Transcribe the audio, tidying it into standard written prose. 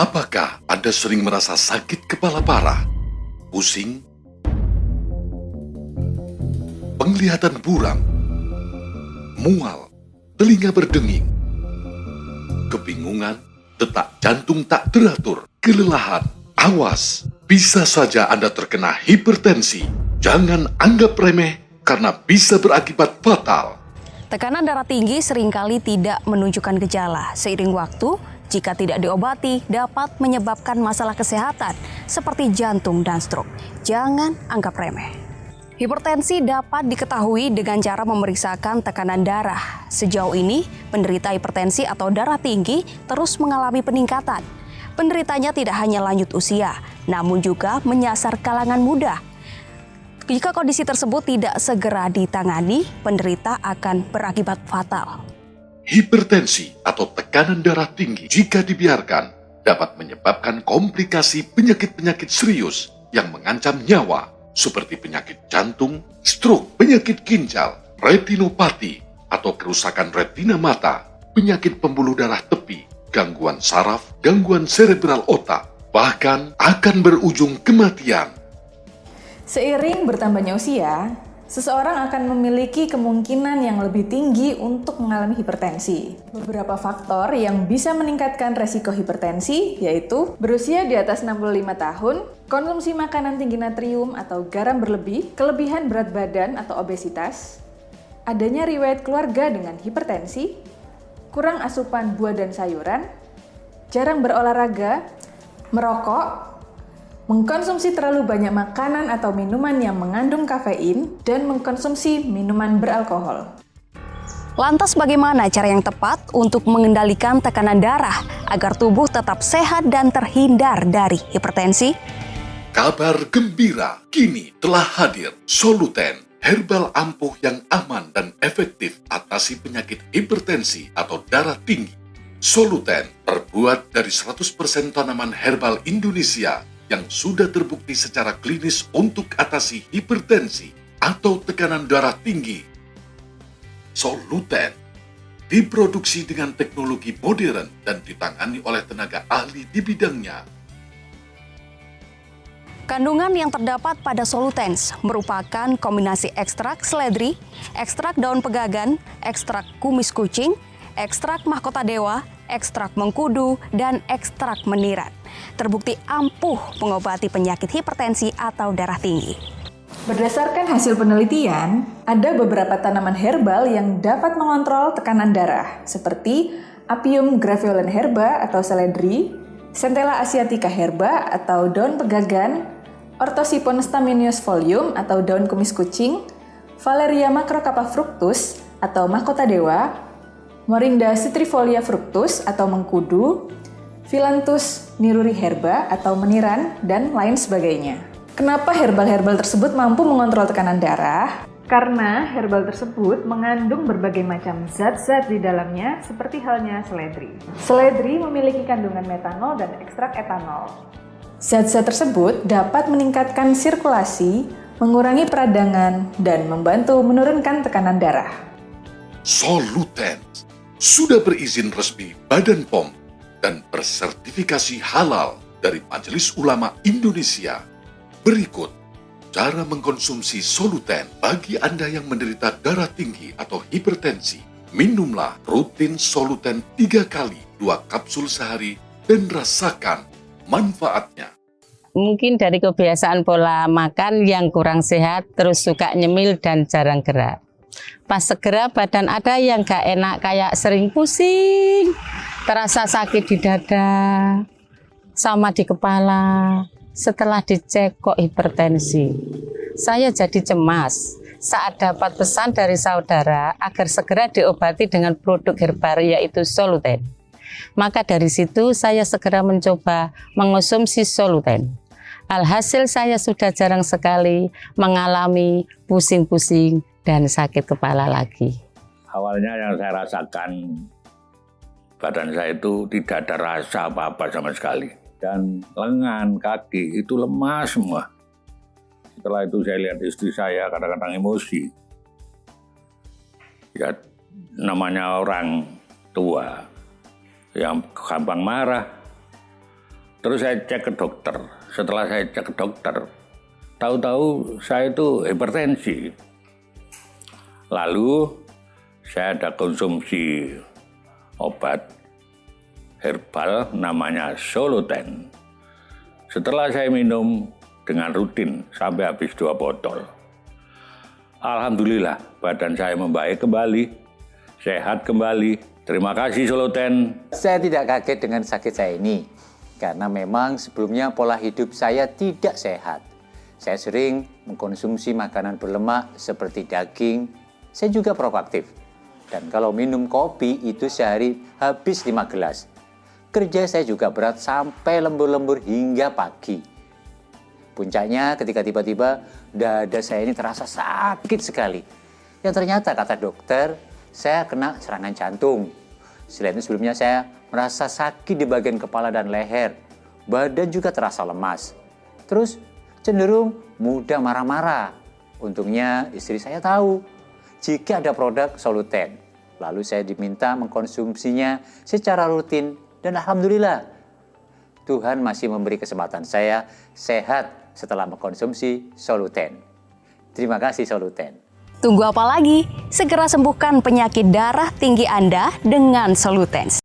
Apakah Anda sering merasa sakit kepala parah, pusing, penglihatan buram, mual, telinga berdenging, kebingungan, detak jantung tak teratur, kelelahan? Awas, bisa saja Anda terkena hipertensi. Jangan anggap remeh karena bisa berakibat fatal. Tekanan darah tinggi seringkali tidak menunjukkan gejala. Seiring waktu, jika tidak diobati, dapat menyebabkan masalah kesehatan seperti jantung dan stroke. Jangan anggap remeh. Hipertensi dapat diketahui dengan cara memeriksakan tekanan darah. Sejauh ini, penderita hipertensi atau darah tinggi terus mengalami peningkatan. Penderitanya tidak hanya lanjut usia, namun juga menyasar kalangan muda. Jika kondisi tersebut tidak segera ditangani, penderita akan berakibat fatal. Hipertensi atau tekanan darah tinggi jika dibiarkan dapat menyebabkan komplikasi penyakit-penyakit serius yang mengancam nyawa seperti penyakit jantung, stroke, penyakit ginjal, retinopati atau kerusakan retina mata, penyakit pembuluh darah tepi, gangguan saraf, gangguan serebral otak, bahkan akan berujung kematian. Seiring bertambahnya usia, seseorang akan memiliki kemungkinan yang lebih tinggi untuk mengalami hipertensi. Beberapa faktor yang bisa meningkatkan resiko hipertensi yaitu berusia di atas 65 tahun, konsumsi makanan tinggi natrium atau garam berlebih, kelebihan berat badan atau obesitas, adanya riwayat keluarga dengan hipertensi, kurang asupan buah dan sayuran, jarang berolahraga, merokok, mengkonsumsi terlalu banyak makanan atau minuman yang mengandung kafein, dan mengkonsumsi minuman beralkohol. Lantas bagaimana cara yang tepat untuk mengendalikan tekanan darah agar tubuh tetap sehat dan terhindar dari hipertensi? Kabar gembira, kini telah hadir Soluten, herbal ampuh yang aman dan efektif atasi penyakit hipertensi atau darah tinggi. Soluten terbuat dari 100% tanaman herbal Indonesia yang sudah terbukti secara klinis untuk atasi hipertensi atau tekanan darah tinggi. Soluten diproduksi dengan teknologi modern dan ditangani oleh tenaga ahli di bidangnya. Kandungan yang terdapat pada Solutens merupakan kombinasi ekstrak seledri, ekstrak daun pegagan, ekstrak kumis kucing, ekstrak mahkota dewa, ekstrak mengkudu, dan ekstrak meniran. Terbukti ampuh mengobati penyakit hipertensi atau darah tinggi. Berdasarkan hasil penelitian, ada beberapa tanaman herbal yang dapat mengontrol tekanan darah, seperti Apium graveolens herba atau seledri, Centella asiatica herba atau daun pegagan, Orthosipon staminus folium atau daun kumis kucing, Valeria macrocapa fructus atau mahkota dewa, Morinda citrifolia fructus atau mengkudu, Phyllanthus niruri herba atau meniran, dan lain sebagainya. Kenapa herbal-herbal tersebut mampu mengontrol tekanan darah? Karena herbal tersebut mengandung berbagai macam zat-zat di dalamnya seperti halnya seledri. Seledri memiliki kandungan metanol dan ekstrak etanol. Zat-zat tersebut dapat meningkatkan sirkulasi, mengurangi peradangan, dan membantu menurunkan tekanan darah. Soluten sudah berizin resmi Badan POM dan bersertifikasi halal dari Majelis Ulama Indonesia. Berikut cara mengkonsumsi Soluten bagi Anda yang menderita darah tinggi atau hipertensi. Minumlah rutin Soluten 3 kali 2 kapsul sehari dan rasakan manfaatnya. Mungkin dari kebiasaan pola makan yang kurang sehat, terus suka nyemil dan jarang gerak. Pas segera badan ada yang gak enak, kayak sering pusing, terasa sakit di dada, sama di kepala. Setelah dicek kok hipertensi. Saya jadi cemas saat dapat pesan dari saudara agar segera diobati dengan produk herbal yaitu Soluten. Maka dari situ saya segera mencoba mengonsumsi Soluten. Alhasil saya sudah jarang sekali mengalami pusing-pusing dan sakit kepala lagi. Awalnya yang saya rasakan, badan saya itu tidak ada rasa apa-apa sama sekali. Dan lengan, kaki itu lemas semua. Setelah itu saya lihat istri saya kadang-kadang emosi. Ya namanya orang tua yang gampang marah. Terus saya cek ke dokter. Setelah saya cek ke dokter, tahu-tahu saya itu hipertensi. Lalu saya ada konsumsi obat herbal namanya Soluten. Setelah saya minum dengan rutin sampai habis 2 botol. Alhamdulillah badan saya membaik kembali, sehat kembali. Terima kasih Soluten. Saya tidak kaget dengan sakit saya ini, karena memang sebelumnya pola hidup saya tidak sehat. Saya sering mengkonsumsi makanan berlemak seperti daging, saya juga proaktif. Dan kalau minum kopi itu sehari habis 5 gelas. Kerja saya juga berat sampai lembur-lembur hingga pagi. Puncaknya ketika tiba-tiba dada saya ini terasa sakit sekali. Yang ternyata kata dokter, saya kena serangan jantung. Selain itu sebelumnya saya merasa sakit di bagian kepala dan leher. Badan juga terasa lemas. Terus cenderung mudah marah-marah. Untungnya istri saya tahu jika ada produk Soluten. Lalu saya diminta mengkonsumsinya secara rutin. Dan alhamdulillah, Tuhan masih memberi kesempatan saya sehat setelah mengkonsumsi Soluten. Terima kasih Soluten. Tunggu apa lagi? Segera sembuhkan penyakit darah tinggi Anda dengan Soluten.